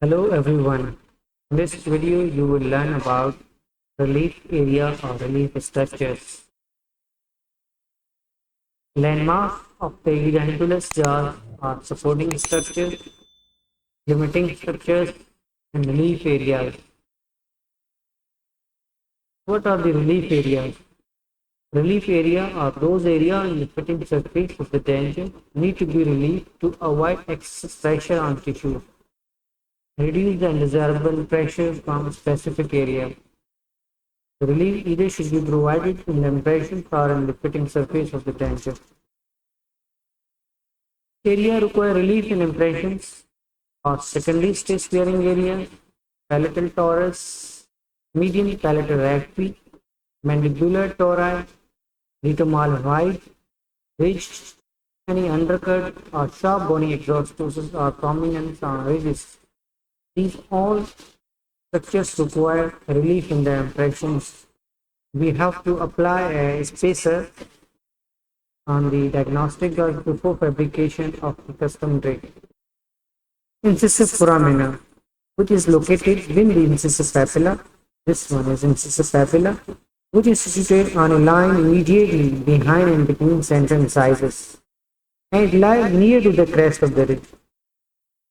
Hello everyone. In this video you will learn about relief area or relief structures. Landmarks of the edentulous jaw are supporting structures, limiting structures, and relief areas. What are the relief areas? Relief area are those areas in the fitting surface of the denture need to be relieved to avoid excess pressure on tissue. Reduce the undesirable pressure from a specific area. The relief either should be provided in the impression or in the fitting surface of the denture. Area require relief in impressions or secondary stress bearing area, palatal torus, median palatal recti, mandibular tori, retomal height, ridge, any undercut or sharp bony exostosis or prominence on ridges. These all structures require relief in the impressions. We have to apply a spacer on the diagnostic guide before fabrication of the custom tray. Incisive foramina, which is located within the incisive papilla. This one is incisive papilla, which is situated on a line immediately behind and between central incisors, and it lies near to the crest of the ridge.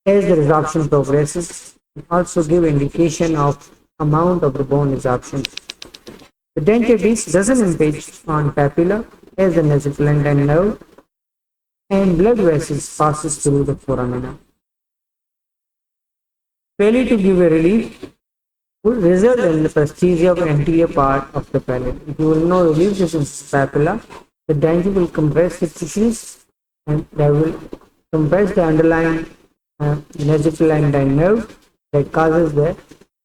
As the resorption progresses, it also gives indication of amount of the bone resorption. The dentate disc doesn't impinge on papilla as the nasopharyngeal nerve, and blood vessels passes through the foramina. Failure to give a relief will result in the paresthesia of anterior part of the palate. If you will not relieve this papilla, the denture will compress the tissues and that will compress the underlying nasopharyngeal nerve that causes the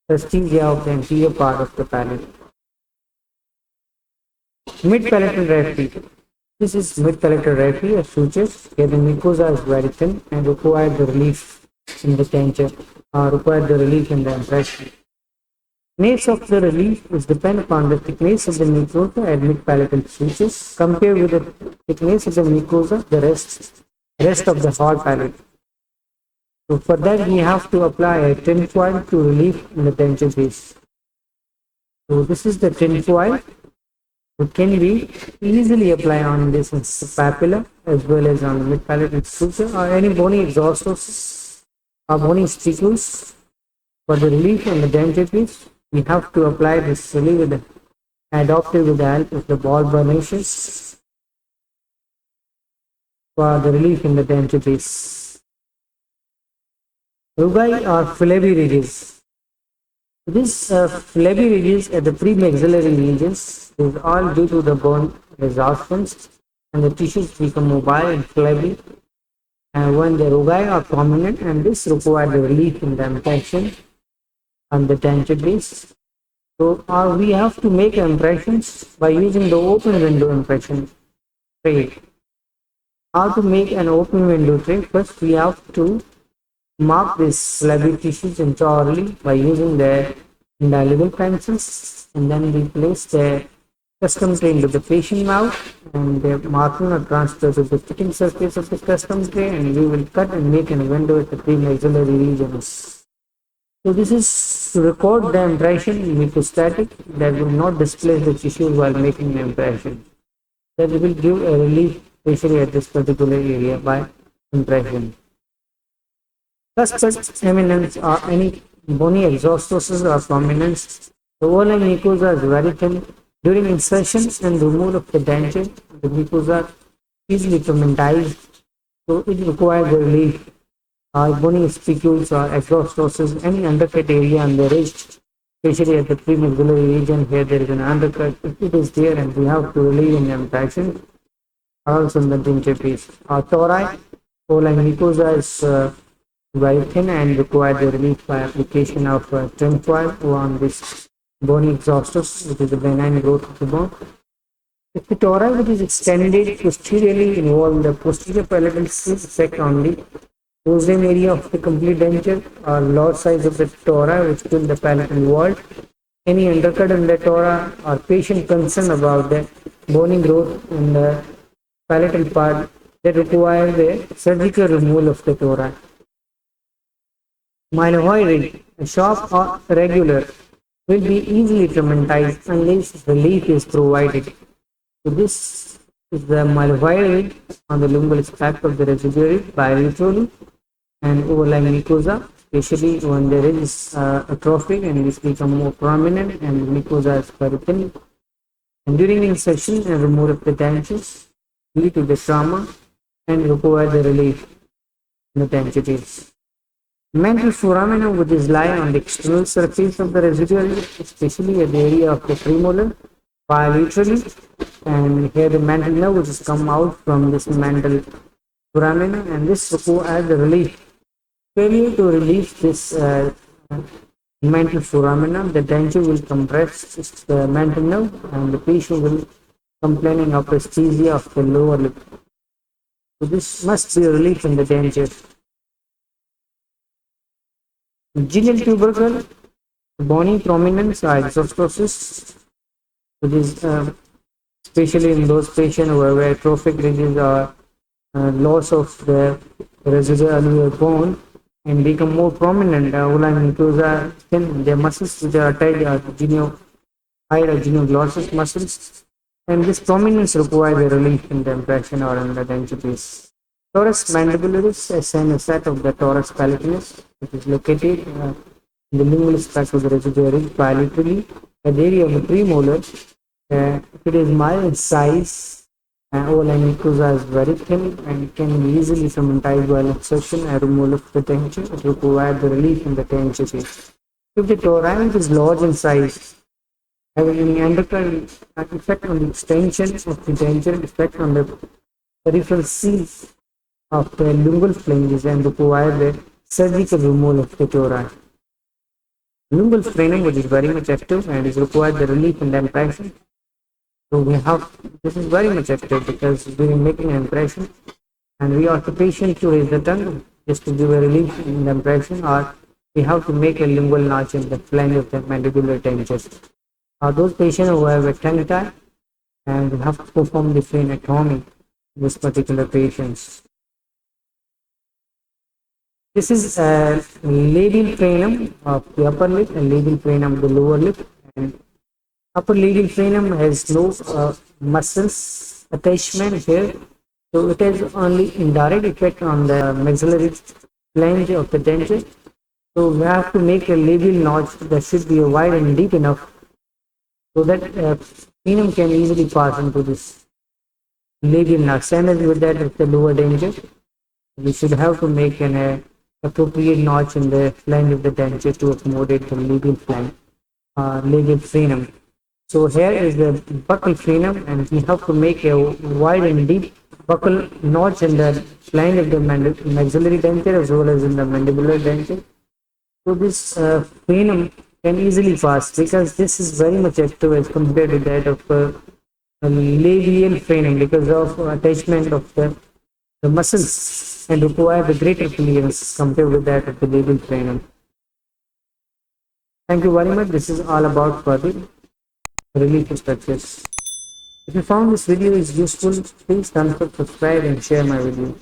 paresthesia of the anterior part of the palate. Mid-palatal raphe. This is mid-palatal raphe or sutures where the mucosa is very thin and require the relief in the denture or require the relief in the impression. Thickness of the relief is depend upon the thickness of the mucosa at mid-palatal sutures compared with the thickness of the mucosa the rest of the hard palate. So for that we have to apply a tin foil to relieve in the denture base. So this is the tin foil. It can be easily applied on this papilla as well as on the mid-palatal suture or any bony exostosis or bony spicules. For the relief on the denture piece, we have to apply this relief with the adopted with the help of the ball burnishes for the relief in the denture piece. Rugae or flabby ridges. This flabby ridges at the premaxillary regions is all due to the bone resorptions and the tissues become mobile and flabby, and when the rugae are prominent, and this requires the relief in the impression on the denture base. So we have to make impressions by using the open window impression tray. How to make an open window tray? First we have to mark these flabby tissues intraorally by using the indelible pencils, and then we place the custom tray into the patient mouth and the marking or transfer to the fitting surface of the custom tray, and we will cut and make a window at the premaxillary regions. So this is to record the impression microstatic that will not displace the tissue while making the impression. That will give a relief especially at this particular area by impression. Suspect eminence or any bony exostosis or prominence. The overlying mucosa is very thin. During insertion and removal of the denture, the mucosa is easily pigmentized, so it requires the relief. Bony spicules or exostosis, any undercut area on the ridge, especially at the premaxillary region where there is an undercut, if it is there and we have to relieve in the impression, also in the denture piece. Tori, overlying mucosa is very thin and require the relief by application of tin foil on this bony exostus, which is the benign growth of the bone. If the tori which is extended posteriorly involve the posterior palatal effect on the Rosem area of the complete denture or large size of the tora which fill the palatal wall, any undercut in the tora or patient concern about the bony growth in the palatal part that require the surgical removal of the tora. Malavoid, sharp or regular, will be easily traumatized unless relief is provided. So this is the malavoid on the lingual tract of the residuary bilaterally and overlying mucosa, especially when there is atrophy and this become more prominent and mucosa is very thin. And during insertion and removal of the dentures due to the trauma and require the relief in the dentures. Mental foramina which is lie on the external surface of the residuary, especially at the area of the premolar, bilaterally, and here the mental nerve which has come out from this mental foramina, and this requires the relief. Failure to release this mental foramina, the denture will compress the mental nerve, and the patient will complaining of aesthesia of the lower lip. So this must be a relief in the denture. Gingival tubercle, bony prominence or exostosis, which is especially in those patients where trophic ridges or loss of the residual bone and become more prominent. Mucosa, then the muscles which are attached are higher genioglossus muscles, and this prominence requires a relief in the impression or in the denture piece. Torus mandibularis is an set of the torus palatinus, which is located in the lingual tract of the residuary bilaterally at the area of the premolar. It is mild in size, overlying mucosa is very thin and can be easily cementized while insertion and removal of the denture. It requires the relief in the denture piece. If the torrent is large in size, having any endocrine effect on the extension of the denture, effect on the peripheral seals of the lingual flanges and require the surgical removal of the tori. Lingual frenum, which is very much active and is required the relief in the impression. So we have, this is very much active because during making an impression and we ask the patient to raise the tongue just to give a relief in the impression, or we have to make a lingual notch in the flange of the mandibular denture. Those patients who have a tongue tie and we have to perform the phrenotomy in this particular patients. This is a labial frenum of the upper lip and labial frenum of the lower lip. And upper labial frenum has no muscles attachment here, so it has only indirect effect on the maxillary flange of the denture. So we have to make a labial notch that should be wide and deep enough so that frenum can easily pass into this labial notch. Same as with that of the lower denture, we should have to make an appropriate notch in the flange of the denture to accommodate the labial flange, labial frenum. So here is the buccal frenum, and we have to make a wide and deep buccal notch in the flange of the maxillary denture as well as in the mandibular denture. So this frenum can easily pass because this is very much active as compared to that of labial frenum because of attachment of the muscles and require the greater clearance compared with that of the labial frenum. Thank you very much. This is all about for the relief structures. If you found this video is useful, please thumbs up, subscribe and share my video.